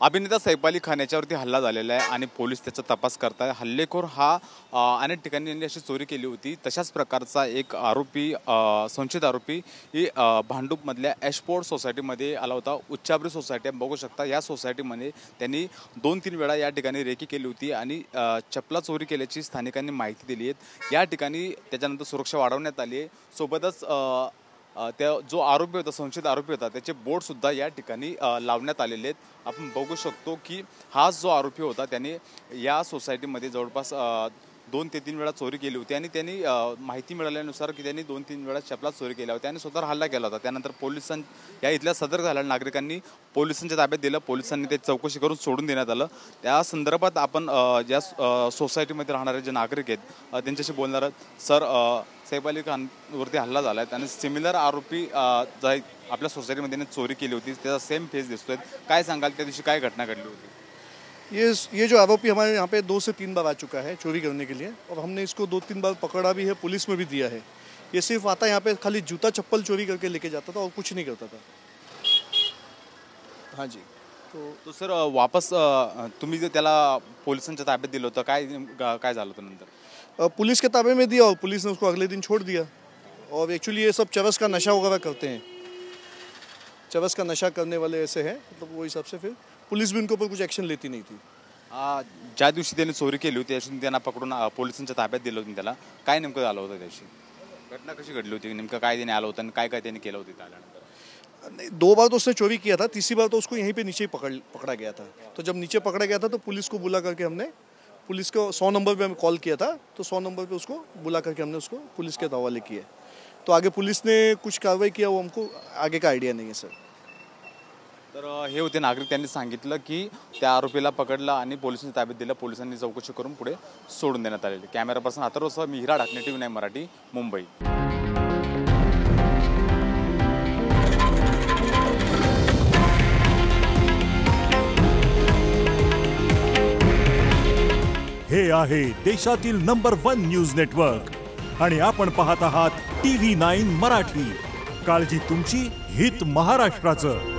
अभिनेता सैफ अली खान याच्यावरती हल्ला झालेला आहे आणि पोलीस त्याचा तपास करताय। हल्लेखोर हा अनेक ठिकाणी अशी चोरी केली होती। तशाच प्रकारचा एक आरोपी संशयित आरोपी ही भांडूपमधल्या ॲशपोर्ट सोसायटीमध्ये आला होता। उच्चाभ्रू सोसायटी बघू शकता। या सोसायटीमध्ये त्यांनी 2-3 वेळा या ठिकाणी रेकी केली होती आणि चपला चोरी केल्याची स्थानिकांनी माहिती दिली आहे। या ठिकाणी त्याच्यानंतर सुरक्षा वाढवण्यात आली आहे। सोबतच त्या जो आरोपी होता, संशयित आरोपी होता, त्याचे बोर्डसुद्धा या ठिकाणी लावण्यात आलेले आहेत। आपण बघू शकतो की हा जो आरोपी होता त्याने या सोसायटीमध्ये जवळपास 2 ते 3 वेळा चोरी केली होती आणि त्यांनी माहिती मिळाल्यानुसार की त्यांनी 2-3 वेळा चपला चोरी केल्या होत्या आणि स्वतःवर हल्ला केला होता। त्यानंतर या इथल्या सतर्क झालेल्या नागरिकांनी पोलिसांच्या ताब्यात दिलं। पोलिसांनी ते चौकशी करून सोडून देण्यात आलं। त्या संदर्भात आपण ज्या सोसायटीमध्ये राहणारे जे नागरिक आहेत त्यांच्याशी बोलणार आहोत। सर, सैफ अली खानवरती हल्ला झाला आहे आणि सिमिलर आरोपी आपल्या सोसायटीमध्ये चोरी केली होती, त्याचा सेम फेस दिसतोय। काय सांगाल, त्या दिवशी काय घटना घडली होती? ये जो आरोपी हमारे यहाँ पे 2 से 3 बार आ चुका है चोरी करने के लिए, और हमने इसको 2-3 बार पकड़ा भी है, पुलिस में भी दिया है। ये सिर्फ आता यहाँ पे खाली जूता चप्पल चोरी करके लेके जाता था और कुछ नहीं करता था। हाँ जी। तो सर, वापस तुम्ही जे त्याला पोलिसांच्या ताब्यात दिलं होतं, काय झालं होतं नंतर? पुलिस के ताबे में दिया और पुलिस ने उसको अगले दिन छोड़ दिया। और एक्चुअली ये सब चरस का नशा वगैरह करते हैं, चरस का नशा करने वाले ऐसे हैं, मतलब वो हिसाब से फिर पुलिस भी उनके ऊपर कुछ एक्शन लेती नहीं थी। ज्या दिवशी त्यांनी चोरी केली होती त्यादिवशी त्यांना पकडून पोलिसांच्या ताब्यात दिलं होतं। त्याला काय नेमकं झालं होतं? त्यादिवशी घटना कशी घडली होती? नेमकं काय त्याने आलं होतं आणि काय त्यांनी केलं होतं आल्यानंतर? नहीं, 2 बार तो उसने चोरी किया था, तीसरी बार तो उसको यहीं पे नीचे पकड़ा गया था। तो जब नीचे पकड़ा गया था तो पुलिस को बुला करके हमने पुलिस को 100 नंबर पे हमें कॉल किया था, तो 100 नंबर पे उसको बुला करके हमने उसको पुलिस के हवाले किया। तो आगे पुलिस ने कुछ कार्रवाई किया, वो हमको आगे का आइडिया नहीं है सर। तर हे होते नागरिक, त्यांनी सांगितलं की त्या आरोपीला पकडलं आणि पोलिसांच्या ताब्यात दिलं। पोलिसांनी चौकशी करून पुढे सोडून देण्यात आलेले। कॅमेरा पर्सन अथर्वसह मी हिरा ढाकणे, TV9 मराठी, मुंबई। हे आहे देशातील नंबर 1 न्यूज नेटवर्क आणि आपण पाहत आहात TV9 मराठी। काळजी तुमची, हित महाराष्ट्राचं।